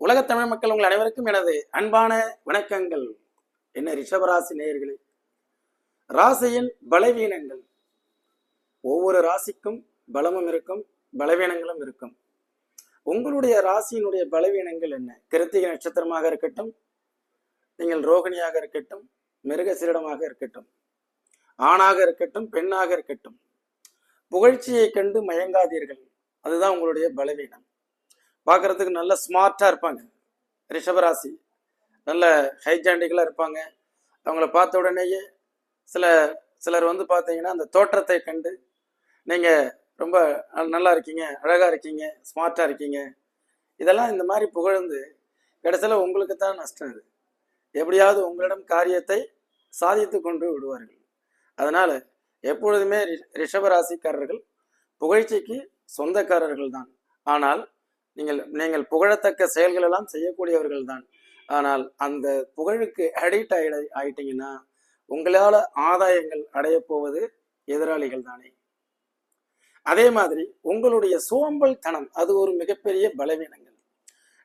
உலகத் தமிழ் மக்கள் உங்கள் அனைவருக்கும் எனது அன்பான வணக்கங்கள். என்ன ரிஷபராசி நேயர்களே, ராசியின் பலவீனங்கள். ஒவ்வொரு ராசிக்கும் பலமும் இருக்கும், பலவீனங்களும் இருக்கும். உங்களுடைய ராசியினுடைய பலவீனங்கள் என்ன? கிருத்திகை நட்சத்திரமாக இருக்கட்டும், நீங்கள் ரோகிணியாக இருக்கட்டும், மிருகசீரிடமாக இருக்கட்டும், ஆணாக இருக்கட்டும், பெண்ணாக இருக்கட்டும், புகழ்ச்சியை கண்டு மயங்காதீர்கள். அதுதான் உங்களுடைய பலவீனம். பார்க்கறதுக்கு நல்ல ஸ்மார்ட்டா இருப்பாங்க ரிஷபராசி, நல்ல ஹைஜாண்டிக்கலா இருப்பாங்க. அவங்கள பார்த்த உடனேயே சிலர் பார்த்தீங்கன்னா அந்த தோற்றத்தை கண்டு நீங்க ரொம்ப நல்லா இருக்கீங்க, அழகா இருக்கீங்க, ஸ்மார்ட்டா இருக்கீங்க, இதெல்லாம் இந்த மாதிரி புகழ்ந்து கடைசியில் உங்களுக்கு தான் நஷ்டம். இது எப்படியாவது உங்களிடம் காரியத்தை சாதித்து கொண்டு விடுவார்கள். அதனால எப்பொழுதுமே ரிஷபராசிக்காரர்கள் புகழ்ச்சிக்கு சொந்தக்காரர்கள் தான். ஆனால் நீங்கள் புகழத்தக்க செயல்கள் எல்லாம் செய்யக்கூடியவர்கள் தான். ஆனால் அந்த புகழுக்கு அடிக்ட் ஆயிட்டீங்கன்னா உங்களால ஆதாயங்கள் அடைய போவது எதிராளிகள் தானே. அதே மாதிரி உங்களுடைய சோம்பல் தனம், அது ஒரு மிகப்பெரிய பலவீனங்கள்.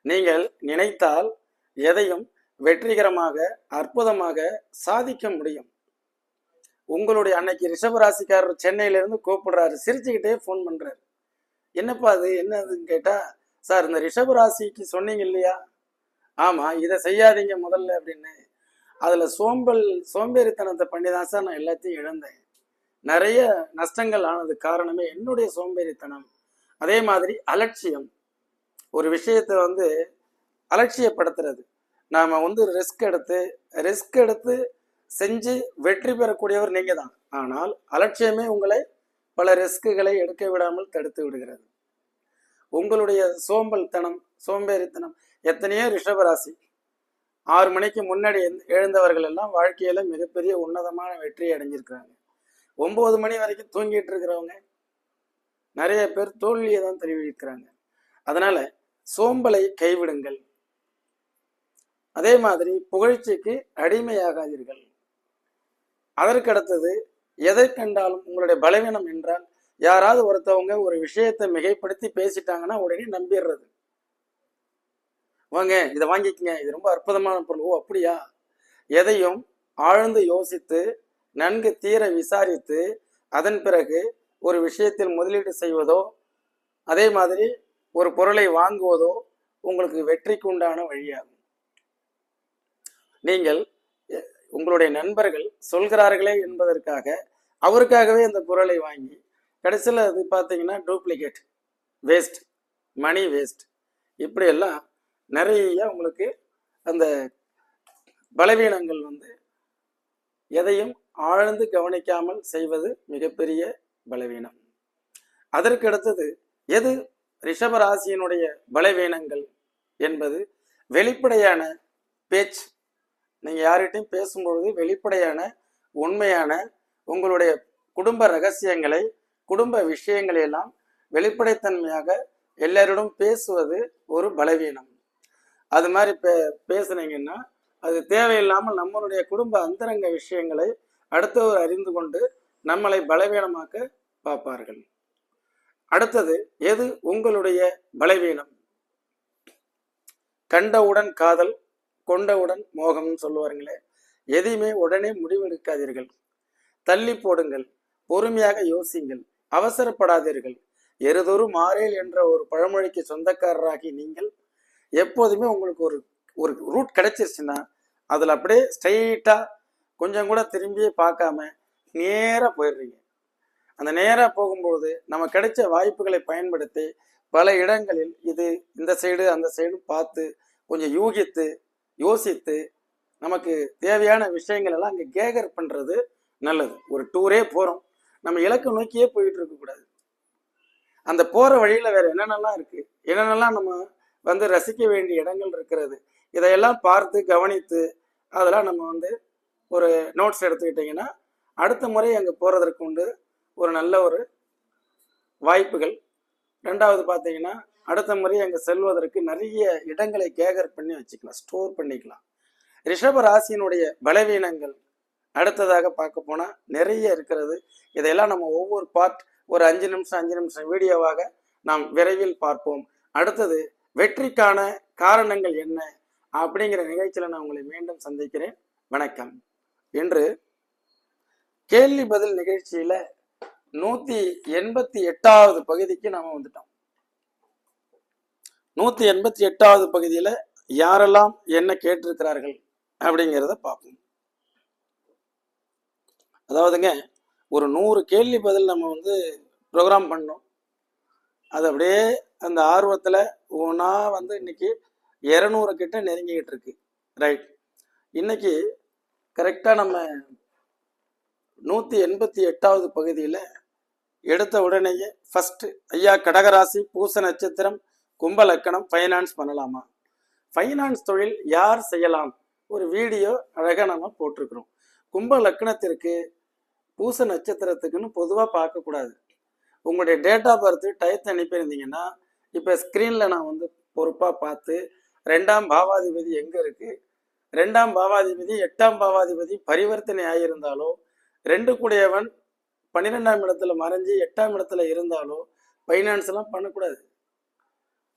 நீங்கள் நினைத்தால் எதையும் வெற்றிகரமாக அற்புதமாக சாதிக்க முடியும். உங்களுடைய அன்னைக்கு ரிஷபராசிக்காரர் சென்னையிலிருந்து கூப்பிடுறாரு, சிரிச்சுக்கிட்டே ஃபோன் பண்றாரு. என்னப்பா அது என்னதுன்னு கேட்டா, சார் இந்த ரிஷபராசிக்கு சொன்னீங்க இல்லையா, ஆமா இதை செய்யாதீங்க முதல்ல அப்படின்னு. அதுல சோம்பேறித்தனத்தை பண்ணி தான் சார் நான் எல்லாத்தையும் இழந்தேன். நிறைய நஷ்டங்கள் ஆனது காரணமே என்னுடைய சோம்பேறித்தனம். அதே மாதிரி அலட்சியம், ஒரு விஷயத்தை அலட்சியப்படுத்துறது. நாம ரிஸ்க் எடுத்து செஞ்சு வெற்றி பெறக்கூடியவர் நீங்க தான். ஆனால் அலட்சியமே உங்களை பல ரிஸ்குகளை எடுக்க விடாமல் தடுத்து விடுகிறது. உங்களுடைய சோம்பேறித்தனம். எத்தனையோ ரிஷபராசி 6 மணிக்கு முன்னாடி எழுந்தவர்கள் எல்லாம் வாழ்க்கையில மிகப்பெரிய உன்னதமான வெற்றியை அடைஞ்சிருக்கிறாங்க. 9 மணி வரைக்கும் தூங்கிட்டு இருக்கிறவங்க நிறைய பேர் தோல்வியை தான் தெரிவிக்கிறாங்க. அதனால சோம்பலை கைவிடுங்கள். அதே மாதிரி புகழ்ச்சிக்கு அடிமையாகாதீர்கள். அதற்கு அடுத்தது, எதை கண்டாலும் உங்களுடைய பலவீனம் என்றால், யாராவது ஒருத்தவங்க ஒரு விஷயத்தை மிகைப்படுத்தி பேசிட்டாங்கன்னா உடனே நம்பிடுறது. வாங்க இதை வாங்கிக்கங்க, இது ரொம்ப அற்புதமான பொருள். ஓ அப்படியா? எதையும் ஆழ்ந்து யோசித்து நன்கு தீர விசாரித்து அதன் பிறகு ஒரு விஷயத்தில் முதலீடு செய்வதோ, அதே மாதிரி ஒரு பொருளை வாங்குவதோ உங்களுக்கு வெற்றிக்கு உண்டான வழியாகும். நீங்கள் உங்களுடைய நண்பர்கள் சொல்கிறார்களே என்பதற்காக அவருக்காகவே அந்த பொருளை வாங்கி கடைசியில் அது பார்த்தீங்கன்னா டூப்ளிகேட், வேஸ்ட், மணி வேஸ்ட், இப்படியெல்லாம் நிறைய உங்களுக்கு அந்த பலவீனங்கள் எதையும் ஆழ்ந்து கவனிக்காமல் செய்வது மிகப்பெரிய பலவீனம். அதற்கு அடுத்தது, எது ரிஷபராசியினுடைய பலவீனங்கள் என்பது வெளிப்படையான பேச்சு. நீங்க யார்கிட்டையும் பேசும்பொழுது வெளிப்படையான உண்மையான உங்களுடைய குடும்ப ரகசியங்களை, குடும்ப விஷயங்களை எல்லாம் வெளிப்படைத்தன்மையாக எல்லாரிடம் பேசுவது ஒரு பலவீனம். அது மாதிரி பேசுனீங்கன்னா அது தேவையில்லாமல் நம்மளுடைய குடும்ப அந்தரங்க விஷயங்களை அடுத்தவர் அறிந்து கொண்டு நம்மளை பலவீனமாக்க பார்ப்பார்கள். அடுத்தது, எது உங்களுடைய பலவீனம்? கண்டவுடன் காதல், கொண்டவுடன் மோகம்னு சொல்லுவாருங்களே, எதையுமே உடனே முடிவெடுக்காதீர்கள். தள்ளி போடுங்கள், பொறுமையாக யோசிங்கள், அவசரப்படாதீர்கள். எருதொரு மாறேல் என்ற ஒரு பழமொழிக்கு சொந்தக்காரராகி நீங்கள் எப்போதுமே உங்களுக்கு ஒரு ரூட் கிடைச்சிருச்சுன்னா அதில் அப்படியே ஸ்ட்ரைட்டா கொஞ்சம் கூட திரும்பியே பார்க்காம நேராக போயிடுறீங்க. அந்த நேராக போகும்போது நம்ம கிடைச்ச வாய்ப்புகளை பயன்படுத்தி பல இடங்களில் இந்த சைடு அந்த சைடு பார்த்து கொஞ்சம் யோசித்து நமக்கு தேவையான விஷயங்கள் எல்லாம் அங்கே கேகர் பண்ணுறது நல்லது. ஒரு டூரே போகிறோம், நம்ம இலக்கு நோக்கியே போயிட்டு இருக்கக்கூடாது. அந்த போகிற வழியில் வேற என்னென்னலாம் இருக்கு, என்னென்னலாம் நம்ம ரசிக்க வேண்டிய இடங்கள் இருக்கிறது, இதையெல்லாம் பார்த்து கவனித்து அதெல்லாம் நம்ம ஒரு நோட்ஸ் எடுத்துக்கிட்டிங்கன்னா அடுத்த முறை அங்கே போகிறதற்கு ஒரு நல்ல ஒரு வாய்ப்புகள். ரெண்டாவது பார்த்தீங்கன்னா, அடுத்த முறை அங்கே செல்வதற்கு நிறைய இடங்களை கேகர் பண்ணி வச்சுக்கலாம், ஸ்டோர் பண்ணிக்கலாம். ரிஷப ராசியினுடைய பலவீனங்கள் அடுத்ததாக பார்க்க போனால் நிறைய இருக்கிறது. இதையெல்லாம் நம்ம ஒவ்வொரு பார்ட் ஒரு 5 நிமிஷம் வீடியோவாக நாம் விரைவில் பார்ப்போம். அடுத்தது, வெற்றிக்கான காரணங்கள் என்ன அப்படிங்கிற நிகழ்ச்சியில நான் உங்களை மீண்டும் சந்திக்கிறேன். வணக்கம். இன்று கேள்வி பதில் நிகழ்ச்சியில 188வது பகுதிக்கு நாம வந்துட்டோம். 188வது பகுதியில யாரெல்லாம் என்ன கேட்டிருக்கிறார்கள் அப்படிங்கிறத பார்ப்போம். அதாவதுங்க, ஒரு 100 கேள்வி பதில் நம்ம ப்ரோக்ராம் பண்ணோம். அது அப்படியே அந்த ஆர்வத்தில் ஒன்றா இன்னைக்கு 200 கிட்ட நெருங்கிக்கிட்டு இருக்கு. ரைட். இன்னைக்கு கரெக்டாக நம்ம 188வது பகுதியில் எடுத்த உடனேயே ஃபர்ஸ்ட், ஐயா கடகராசி, பூச நட்சத்திரம், கும்ப லக்கணம், ஃபைனான்ஸ் பண்ணலாமா, ஃபைனான்ஸ் தொழில் யார் செய்யலாம், ஒரு வீடியோ அழகாக நம்ம போட்டிருக்கிறோம். கும்ப லக்கணத்திற்கு பூச நட்சத்திரத்துக்குன்னு பொதுவாக பார்க்கக்கூடாது. உங்களுடைய டேட் ஆஃப் பர்த் டயத்தை அனுப்பியிருந்தீங்கன்னா இப்போ ஸ்க்ரீனில் நான் பொறுப்பாக பார்த்து 2ஆம் பாவாதிபதி எங்கே இருக்குது, 2ஆம் பாவாதிபதி 8ஆம் பாவாதிபதி பரிவர்த்தனை ஆகியிருந்தாலோ, 2 கூடியவன் 12ஆம் இடத்துல மறைஞ்சி 8ஆம் இடத்துல இருந்தாலோ ஃபைனான்ஸ்லாம் பண்ணக்கூடாது.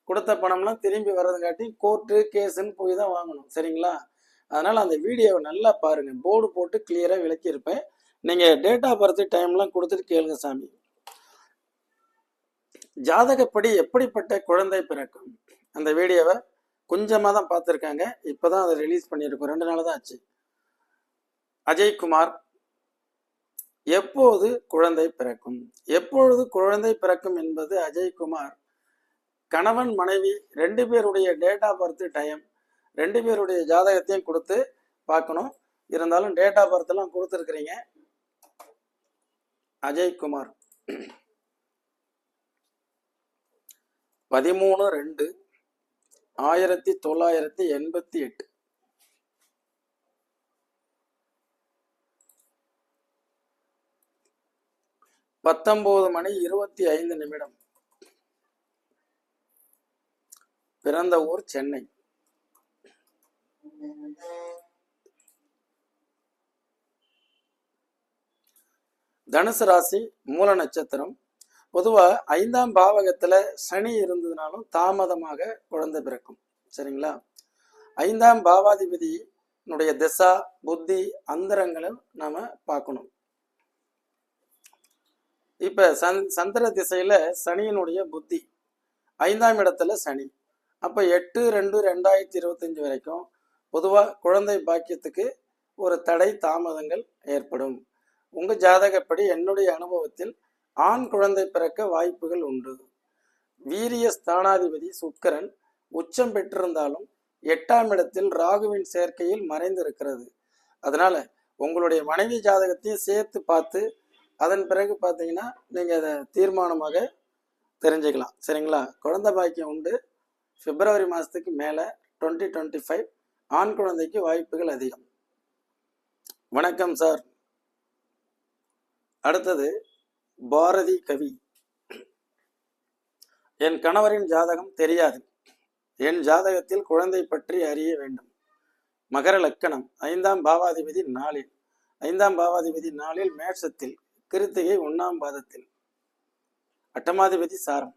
கொடுத்த பணம்லாம் திரும்பி வர்றதுங்காட்டி கோர்ட்டு கேஸுன்னு போய் தான் வாங்கணும். சரிங்களா? அதனால் அந்த வீடியோவை நல்லா பாருங்கள். போர்டு போட்டு கிளியராக விளக்கியிருப்பேன். நீங்கள் டேட் ஆஃப் பர்த் டைம்லாம் கொடுத்துட்டு கேளுங்க சாமி. ஜாதகப்படி எப்படிப்பட்ட குழந்தை பிறக்கும், அந்த வீடியோவை கொஞ்சமாக தான் பார்த்துருக்காங்க. இப்போ தான் அதை ரிலீஸ் பண்ணியிருக்கோம். 2 நாள் தான் ஆச்சு. அஜய்குமார், எப்போது குழந்தை பிறக்கும், எப்பொழுது குழந்தை பிறக்கும் என்பது அஜய்குமார் கணவன் மனைவி 2 பேருடைய டேட் ஆஃப் பர்த் டைம் 2 பேருடைய ஜாதகத்தையும் கொடுத்து பார்க்கணும். இருந்தாலும் டேட் ஆஃப் பர்த் எல்லாம் கொடுத்துருக்கிறீங்க. அஜய்குமார் 13/2/1988, 19:25, பிறந்த ஊர் சென்னை. தனுசு ராசி, மூல நட்சத்திரம். பொதுவாக 5ஆம் பாவகத்துல சனி இருந்ததுனாலும் தாமதமாக குழந்தை பிறக்கும். சரிங்களா? 5ஆம் பாவாதிபதியினுடைய திசா புத்தி அந்தரங்களை நாம பார்க்கணும். இப்ப சந்திர திசையில சனியினுடைய புத்தி 5ஆம் இடத்துல சனி. அப்ப 8/2/2025 வரைக்கும் பொதுவா குழந்தை பாக்கியத்துக்கு ஒரு தடை தாமதங்கள் ஏற்படும். உங்க ஜாதகப்படி என்னுடைய அனுபவத்தில் ஆண் குழந்தை பிறக்க வாய்ப்புகள் உண்டு. வீரிய ஸ்தானாதிபதி சுக்கிரன் உச்சம் பெற்றிருந்தாலும் 8ஆம் இடத்தில் ராகுவின் சேர்க்கையில் மறைந்திருக்கிறது. அதனால உங்களுடைய மனைவி ஜாதகத்தையும் சேர்த்து பார்த்து அதன் பிறகு பார்த்தீங்கன்னா நீங்க அதை தீர்மானமாக தெரிஞ்சுக்கலாம். சரிங்களா? குழந்தை பாக்கியம் உண்டு. பிப்ரவரி மாதத்துக்கு மேலே 2025 ஆண் குழந்தைக்கு வாய்ப்புகள் அதிகம். வணக்கம் சார். அடுத்தது பாரதி கவி, என் கணவரின் ஜாதகம் தெரியாது. என் ஜாதகத்தில் குழந்தை பற்றி அறிய வேண்டும். மகர லக்கணம், 5ஆம் பாவாதிபதி 4இல், 5ஆம் பாவாதிபதி 4இல் மேஷத்தில், கிருத்திகை 1ஆம் பாதத்தில், 8ஆமாதிபதி சாரம்,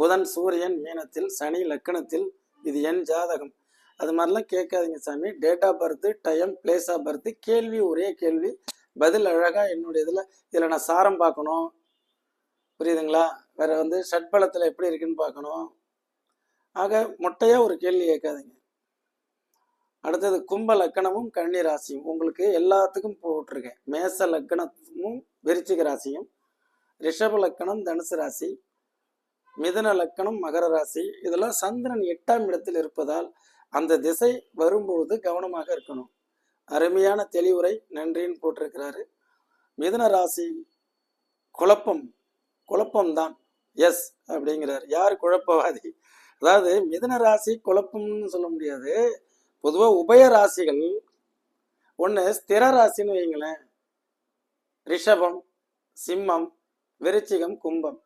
புதன் சூரியன் மீனத்தில், சனி லக்கணத்தில். இது என் ஜாதகம். அது மாதிரிலாம் கேட்காதீங்க சாமி. Date of birth, time, place of birth, கேள்வி ஒரே கேள்வி, பதில் அழகா என்னுடைய இதில் நான் சாரம் பார்க்கணும். புரியுதுங்களா? வேற ஷட்பலத்தில் எப்படி இருக்குன்னு பார்க்கணும். ஆக மொட்டையா ஒரு கேள்வி கேட்காதீங்க. அடுத்தது கும்ப லக்கணமும் கன்னி ராசியும் உங்களுக்கு எல்லாத்துக்கும் போட்டிருக்கேன். மேச லக்கணமும் விருச்சிக ராசியும், ரிஷப லக்கணம் தனுசு ராசி, மிதுன லக்கணம் மகர ராசி. இதெல்லாம் சந்திரன் 8ஆம் இடத்தில் இருப்பதால் அந்த திசை வரும்பொழுது கவனமாக இருக்கணும். அருமையான தெளிவுரை, நன்றின்னு போட்டிருக்கிறாரு. மிதுன ராசி குழப்பம்தான், எஸ் அப்படிங்கிறார். யார் குழப்பவாதி? அதாவது மிதுன ராசி குழப்பம்னு சொல்ல முடியாது. பொதுவாக உபய ராசிகள் ஒன்று ஸ்திர ராசின்னு வைங்களேன். ரிஷபம், சிம்மம், விருச்சிகம், கும்பம்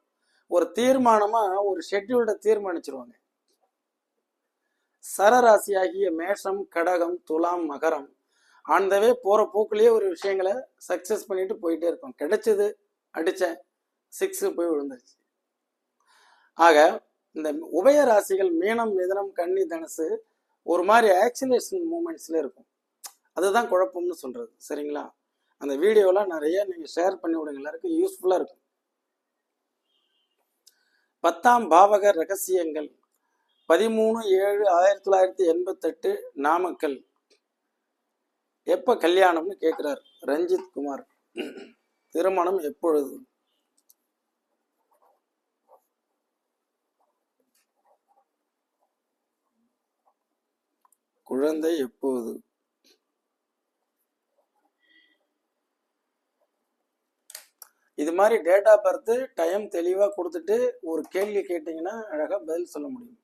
ஒரு தீர்மானமா ஒரு ஷெட்யூல்ட தீர்மானிச்சிருவாங்க. சரராசியாகிய மேஷம், கடகம், துலாம், மகரம் ஆண்டவே போற போக்குலயே ஒரு விஷயங்களை சக்சஸ் பண்ணிட்டு போயிட்டே இருப்போம். கிடைச்சது, அடிச்சேன், 6 போய் விழுந்துருச்சு. ஆக இந்த உபய ராசிகள் மீனம், மிதனம், கன்னி, தனுசு ஒரு மாதிரி ஆக்சிலேஷன் மூமெண்ட்ஸ்ல இருக்கும். அதுதான் குழப்பம்னு சொல்றது. சரிங்களா? அந்த வீடியோலாம் நிறைய நீங்க ஷேர் பண்ணி விடுங்க, எல்லாருக்கும் யூஸ்ஃபுல்லா இருக்கும். 10ஆம் பாவக ரகசியங்கள் 13/7/1988 நாமக்கல். எப்ப கல்யாணம்னு கேட்கிறார் ரஞ்சித் குமார். திருமணம் எப்பொழுது? குழந்தை எப்போது? இது மாதிரி டேட் ஆஃப் பர்த் டைம் தெளிவா கொடுத்துட்டு ஒரு கேள்வி கேட்டீங்கன்னா அழகா பதில் சொல்ல முடியும்.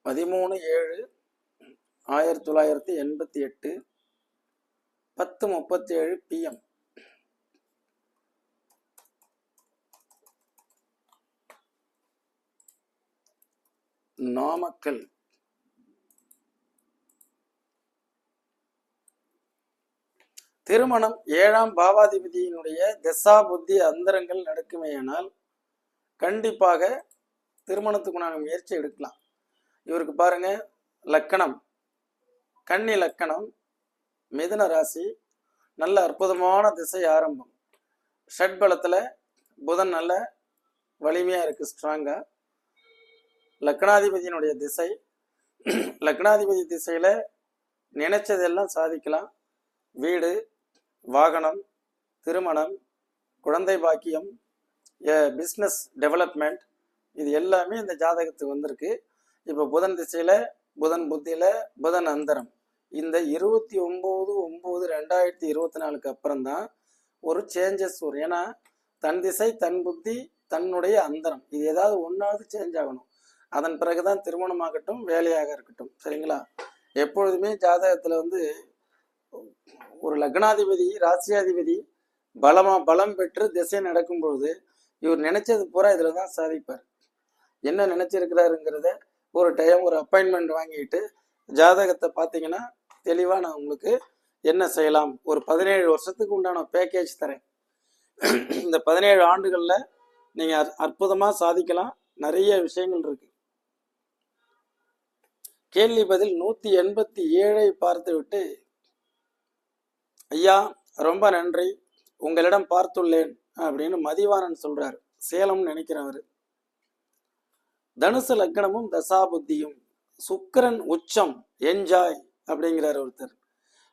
13/7/1988 10:37 PM. நாமக்கல். திருமணம் 7ஆம் பாவாதிபதியினுடைய தசா புத்தி அந்தரங்கள் நடக்குமேயானால் கண்டிப்பாக திருமணத்துக்குண்டான முயற்சி எடுக்கலாம். இவருக்கு பாருங்க, லக்கணம் கன்னி லக்கணம், மிதுன ராசி, நல்ல அற்புதமான திசை ஆரம்பம். ஷட்பலத்துல புதன் நல்ல வலிமையா இருக்கு, ஸ்ட்ராங்கா. லக்னாதிபதியினுடைய திசை, லக்னாதிபதி திசையில நினைச்சதெல்லாம் சாதிக்கலாம். வீடு, வாகனம், திருமணம், குழந்தை பாக்கியம், பிஸ்னஸ் டெவலப்மெண்ட், இது எல்லாமே இந்த ஜாதகத்துக்கு வந்திருக்கு. இப்போ புதன் திசையில, புதன் புத்தியில, புதன் அந்தரம். இந்த 29/9/2024 அப்புறம் தான் ஒரு சேஞ்சஸ் வரும். ஏன்னா தன் திசை, தன் புத்தி, தன்னுடைய அந்தரம், இது ஏதாவது ஒன்றாவது சேஞ்ச் ஆகணும். அதன் பிறகுதான் திருமணமாகட்டும், வேலையாக இருக்கட்டும். சரிங்களா? எப்பொழுதுமே ஜாதகத்துல ஒரு லக்னாதிபதி, ராசியாதிபதி பலம் பெற்று திசை நடக்கும் பொழுது இவர் நினைச்சது பூரா இதுல தான் சாதிப்பார். என்ன நினைச்சிருக்கிறாருங்கிறத ஒரு டைம் ஒரு அப்பாயின்மெண்ட் வாங்கிட்டு ஜாதகத்தை பார்த்தீங்கன்னா தெளிவா நான் உங்களுக்கு என்ன செய்யலாம், ஒரு 17 வருஷத்துக்கு உண்டான பேக்கேஜ் தரேன். இந்த 17 ஆண்டுகள்ல நீங்க அற்புதமா சாதிக்கலாம். நிறைய விஷயங்கள் இருக்கு. கேள்வி பதில் 187 பார்த்து விட்டு, ஐயா ரொம்ப நன்றி, உங்களிடம் பார்த்துள்ளேன் அப்படின்னு மதிவானன் சொல்றாரு. சேலம் நினைக்கிறவர். தனுசு லக்னமும் தசாபுத்தியும், சுக்கிரன் உச்சம், என்ஜாய் அப்படிங்கிறார் ஒருத்தர்.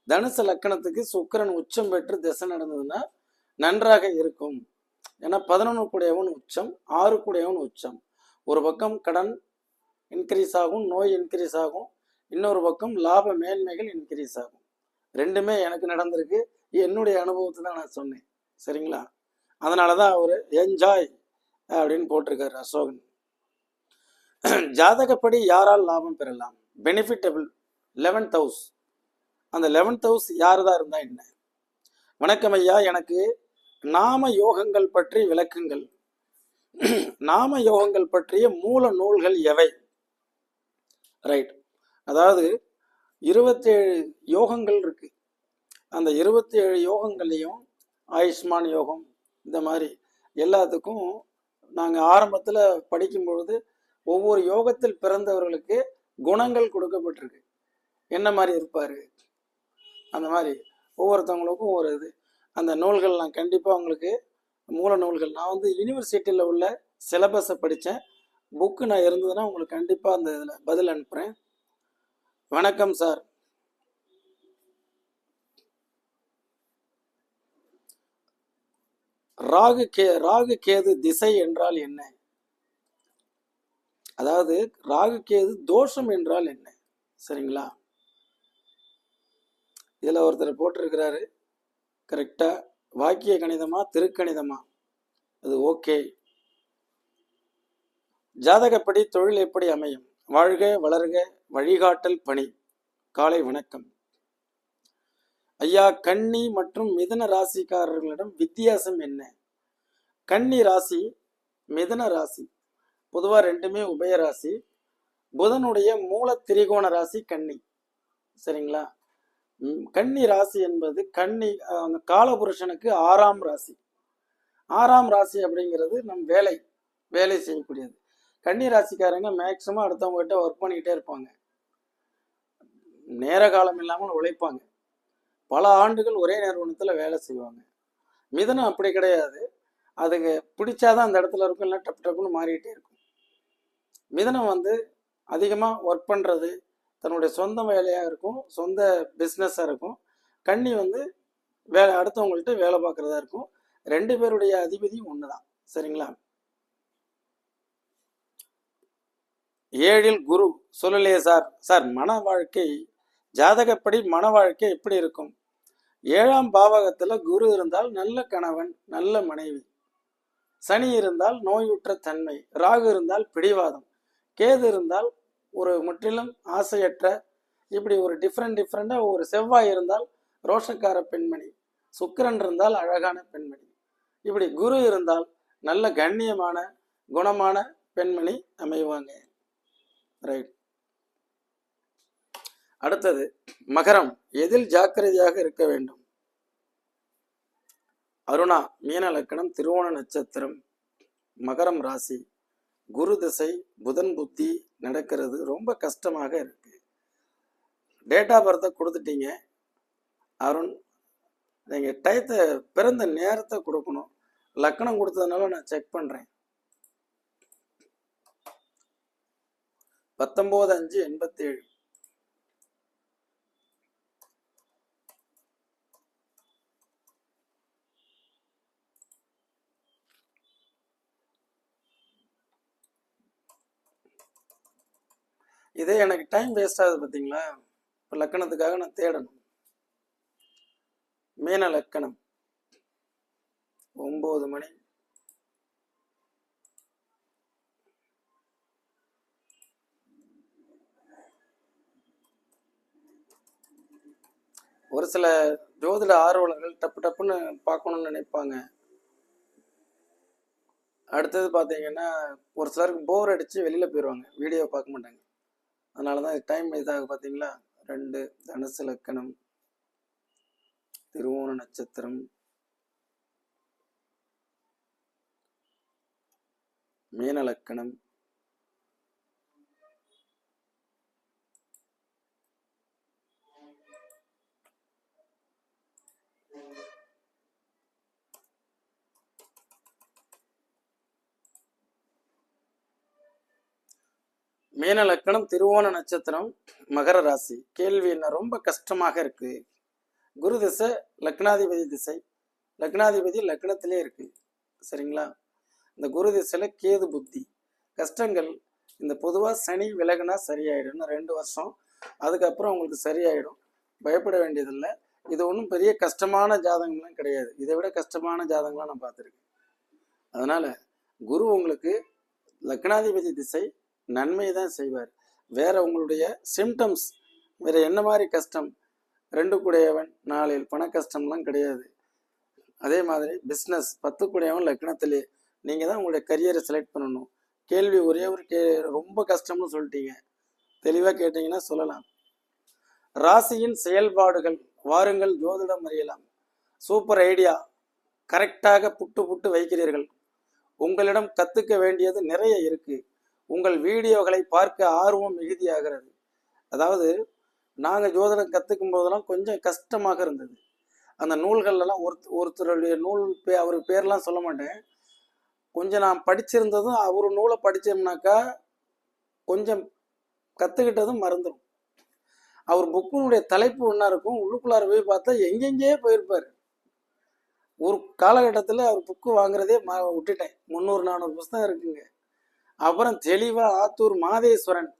தனுசு லக்கணத்துக்கு சுக்கிரன் உச்சம் பெற்று திசை நடந்ததுன்னா நன்றாக இருக்கும். ஏன்னா 11 கூடையவன் உச்சம், 6 கூடையவன் உச்சம். ஒரு பக்கம் கடன் இன்க்ரீஸ் ஆகும், நோய் இன்க்ரீஸ் ஆகும், இன்னொரு பக்கம் லாப மேன்மைகள் இன்க்ரீஸ் ஆகும். ரெண்டுமே எனக்கு நடந்திருக்கு. என்னுடைய அனுபவத்தை தான் நான் சொன்னேன். சரிங்களா? அதனாலதான் அவரு என்ஜாய் அப்படின்னு போட்டிருக்காரு அசோகன். ஜாதகப்படி யாரால் லாபம் பெறலாம்? பெனிஃபிட்டபிள் 11th ஹவுஸ். அந்த 11th ஹவுஸ் யாருதான் இருந்தா என்ன? வணக்கம் ஐயா, எனக்கு நாம யோகங்கள் பற்றி விளக்குங்கள். நாம யோகங்கள் பற்றிய மூல நூல்கள் எவை? ரைட். அதாவது 27 யோகங்கள் இருக்கு. அந்த 27 யோகங்கள்லையும் ஆயுஷ்மான் யோகம், இந்த மாதிரி எல்லாத்துக்கும் நாங்கள் ஆரம்பத்தில் படிக்கும் பொழுது ஒவ்வொரு யோகத்தில் பிறந்தவர்களுக்கு குணங்கள் கொடுக்கப்பட்டிருக்கு. என்ன மாதிரி இருப்பார், அந்த மாதிரி ஒவ்வொருத்தவங்களுக்கும் ஒரு இது. அந்த நூல்கள் நான் கண்டிப்பாக உங்களுக்கு மூல நூல்கள், நான் யூனிவர்சிட்டியில் உள்ள சிலபஸை படித்தேன். புக்கு நான் இருந்ததுன்னா உங்களுக்கு கண்டிப்பாக அந்த இதில் பதில் அனுப்புகிறேன். வணக்கம் சார். ராகு கேது திசை என்றால் என்ன? அதாவது ராகு கேது தோஷம் என்றால் என்ன? சரிங்களா? இதுல ஒருத்தர் போட்டிருக்கிறாரு, கரெக்டா வாக்கிய கணிதமா திருக்கணிதமா? அது ஓகே. ஜாதகப்படி தொழில் எப்படி அமையும்? வாழ்க வளர்க, வழிகாட்டல் பணி. காலை வணக்கம் ஐயா. கன்னி மற்றும் மிதுன ராசிக்காரர்களிடம் வித்தியாசம் என்ன? கன்னி ராசி, மிதுன ராசி பொதுவா ரெண்டுமே உபயராசி. புதனுடைய மூல திரிகோண ராசி கன்னி. சரிங்களா? கன்னி ராசி என்பது கன்னி காலபுருஷனுக்கு 6ஆம் ராசி. 6ஆம் ராசி அப்படிங்கிறது நம் வேலை செய்யக்கூடியது. கன்னி ராசிக்காரங்க மேக்சிமம் அடுத்தவங்ககிட்ட ஒர்க் பண்ணிக்கிட்டே இருப்பாங்க, நேர காலம் இல்லாமல் உழைப்பாங்க, பல ஆண்டுகள் ஒரே நிறுவனத்தில் வேலை செய்வாங்க. மிதனம் அப்படி கிடையாது, அதுக்கு பிடிச்சாதான் அந்த இடத்துல இருக்கும், இல்லை டப்பு டப்புன்னு மாறிக்கிட்டே இருக்கும். மிதனம் அதிகமாக ஒர்க் பண்ணுறது தன்னுடைய சொந்த வேலையாக இருக்கும், சொந்த பிஸ்னஸாக இருக்கும். கன்னி அடுத்தவங்கள்ட்ட வேலை பார்க்குறதா இருக்கும். 2 பேருடைய அதிபதியும் ஒன்று தான். சரிங்களா? 7ல் குரு சொல்லலையே சார் மன வாழ்க்கை, ஜாதகப்படி மன வாழ்க்கை எப்படி இருக்கும்? 7ஆம் பாவகத்தில் குரு இருந்தால் நல்ல கணவன், நல்ல மனைவி. சனி இருந்தால் நோயுற்ற தன்மை, ராகு இருந்தால் பிடிவாதம், கேது இருந்தால் ஒரு முற்றிலும் ஆசையற்ற, இப்படி ஒரு டிஃப்ரெண்டாக ஒரு செவ்வாய் இருந்தால் ரோஷக்கார பெண்மணி, சுக்கிரன் இருந்தால் அழகான பெண்மணி, இப்படி குரு இருந்தால் நல்ல கண்ணியமான குணமான பெண்மணி அமைவாங்க. ரைட். அடுத்தது மகரம். எதில் ஜாக்கிரதையாக இருக்க வேண்டும்? அருணா மீன லக்கணம், திருவோண நட்சத்திரம், மகரம் ராசி. குரு திசை, புதன் புத்தி நடக்கிறது, ரொம்ப கஷ்டமாக இருக்கு. டேட் ஆஃப் பர்த்தை கொடுத்துட்டீங்க அருண், நீங்கள் டயத்தை பிறந்த நேரத்தை கொடுக்கணும். லக்கணம் கொடுத்ததுனால நான் செக் பண்ணுறேன். 19/5/87. இதே எனக்கு டைம் வேஸ்ட் ஆகுது பார்த்தீங்களா? இப்போ லக்கணத்துக்காக நான் தேடணும். மீன லக்கணம் 9 மணி. ஒரு சில ஜோதிட ஆர்வலர்கள் டப்புன்னு பார்க்கணும்னு நினைப்பாங்க. அடுத்தது பார்த்தீங்கன்னா ஒரு சிலருக்கு போர் அடித்து வெளியில் போயிடுவாங்க, வீடியோ பார்க்க மாட்டாங்க. அதனால தான் டைம் இதாக பார்த்தீங்களா? 2 தனுசு லக்கணம், திருவோண நட்சத்திரம், மீன லக்கணம், மீன லக்கணம், திருவோண நட்சத்திரம், மகர ராசி. கேள்வி என்ன? ரொம்ப கஷ்டமாக இருக்கு. குரு திசை லக்னாதிபதி திசை, லக்னாதிபதி லக்னத்திலே இருக்கு. சரிங்களா? இந்த குரு திசையில கேது புத்தி, கஷ்டங்கள். இந்த பொதுவாக சனி விலகுனா சரியாயிடும், இன்னும் 2 வருஷம், அதுக்கப்புறம் உங்களுக்கு சரியாயிடும், பயப்பட வேண்டியதில்லை. இது ஒன்றும் பெரிய கஷ்டமான ஜாதகம்லாம் கிடையாது, இதை விட கஷ்டமான ஜாதகம்லாம் நான் பார்த்துருக்கேன். அதனால குரு உங்களுக்கு லக்னாதிபதி திசை நன்மை தான் செய்வார். வேற உங்களுடைய சிம்டம்ஸ் வேற என்ன மாதிரி கஷ்டம், 2 கூடையவன் 4 பண கஷ்டம்லாம் கிடையாது. அதே மாதிரி பிஸ்னஸ் 10 கூடையவன் லக்னத்திலே, நீங்கள் தான் உங்களுடைய கரியரை செலக்ட் பண்ணணும். கேள்வி ஒரே ஒரு ரொம்ப கஷ்டம்னு சொல்லிட்டீங்க, தெளிவாக கேட்டீங்கன்னா சொல்லலாம். ராசியின் செயல்பாடுகள், வாருங்கள் ஜோதிடம் அறியலாம். சூப்பர் ஐடியா, கரெக்டாக புட்டு வைக்கிறீர்கள். உங்களிடம் கற்றுக்க வேண்டியது நிறைய இருக்கு. உங்கள் வீடியோகளை பார்க்க ஆர்வம் மிகுதியாகிறது. அதாவது நாங்கள் ஜோதிடம் கற்றுக்கும் போதெல்லாம் கொஞ்சம் கஷ்டமாக இருந்தது. அந்த நூல்கள்லாம் ஒருத்தருடைய நூல் அவர் பேர்லாம் சொல்ல மாட்டேன், கொஞ்சம் நான் படிச்சிருந்ததும் அவர் நூலை படித்தோம்னாக்கா கொஞ்சம் கற்றுக்கிட்டதும் மறந்துடும். அவர் புக்கினுடைய தலைப்பு ஒன்றா இருக்கும், உள்ளுக்குள்ளார போய் பார்த்தா எங்கெங்கேயே போயிருப்பார். ஒரு காலகட்டத்தில் அவர் புக்கு வாங்குறதே விட்டுட்டேன். 300-400 புத்தகம் இருக்குங்க. அப்புறம் தெளிவாக ஆத்தூர் மாதேஸ்வரன்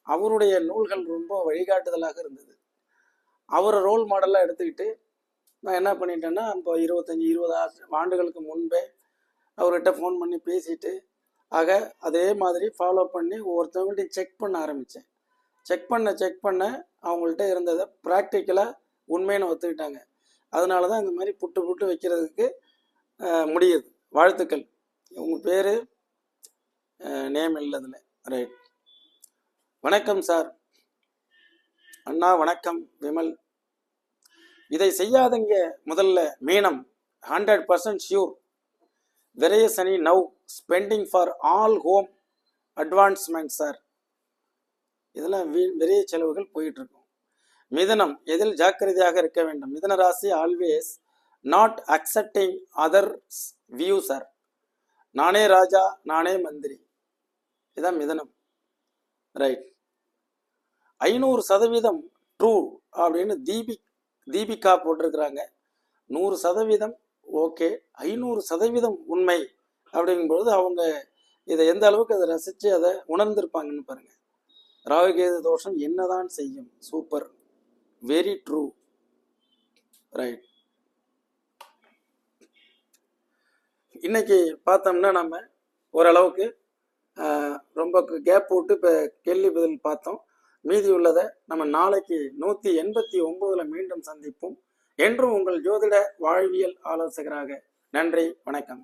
அவருடைய நூல்கள் ரொம்ப வழிகாட்டுதலாக இருந்தது. அவரை ரோல் மாடலாக எடுத்துக்கிட்டு நான் என்ன பண்ணிட்டேன்னா, இப்போ 25-20 ஆண்டுகளுக்கு முன்பே அவர்கிட்ட ஃபோன் பண்ணி பேசிட்டு, ஆக அதே மாதிரி ஃபாலோ பண்ணி ஒவ்வொருத்தவங்கள்ட்டையும் செக் பண்ண ஆரம்பித்தேன். செக் பண்ண அவங்கள்ட்ட இருந்ததை ப்ராக்டிக்கலாக உண்மைன்னு ஒத்துக்கிட்டாங்க. அதனால தான் இந்த மாதிரி புட்டு வைக்கிறதுக்கு முடியுது. வாழ்த்துக்கள். உங்கள் பேர் நேம் இல்லதில்லை. ரைட். வணக்கம் சார். அண்ணா வணக்கம். விமல். இதை செய்யாதங்க முதல்ல. மீனம் 100% ஷியூர். விரய சனி now spending for all home advancement sir. இதெல்லாம் விரைய செலவுகள் போயிட்டு இருக்கும். மிதனம், எதில் ஜாக்கிரதையாக இருக்க வேண்டும்? மிதன ராசி always not accepting others view sir. நானே ராஜா நானே மந்திரி, இதான் மிதனம். ரைட். 500% ட்ரூ அப்படின்னு தீபிகா போட்டிருக்கிறாங்க. 100% ஓகே, 500% உண்மை அப்படிங்கும்பொழுது அவங்க இதை எந்த அளவுக்கு அதை ரசித்து அதை உணர்ந்திருப்பாங்கன்னு பாருங்க. ராகுகேது தோஷம் என்னதான் செய்யும்? Super, very true. ரைட். இன்னைக்கு பார்த்தோம்னா நம்ம ஓரளவுக்கு ரொம்ப கேப் போட்டு இப்போ கேள்வி பதில் பார்த்தோம். மீதி உள்ளதை நம்ம நாளைக்கு 189 மீண்டும் சந்திப்போம். என்றும் உங்கள் ஜோதிட வாழ்வியல் ஆலோசகராக. நன்றி, வணக்கம்.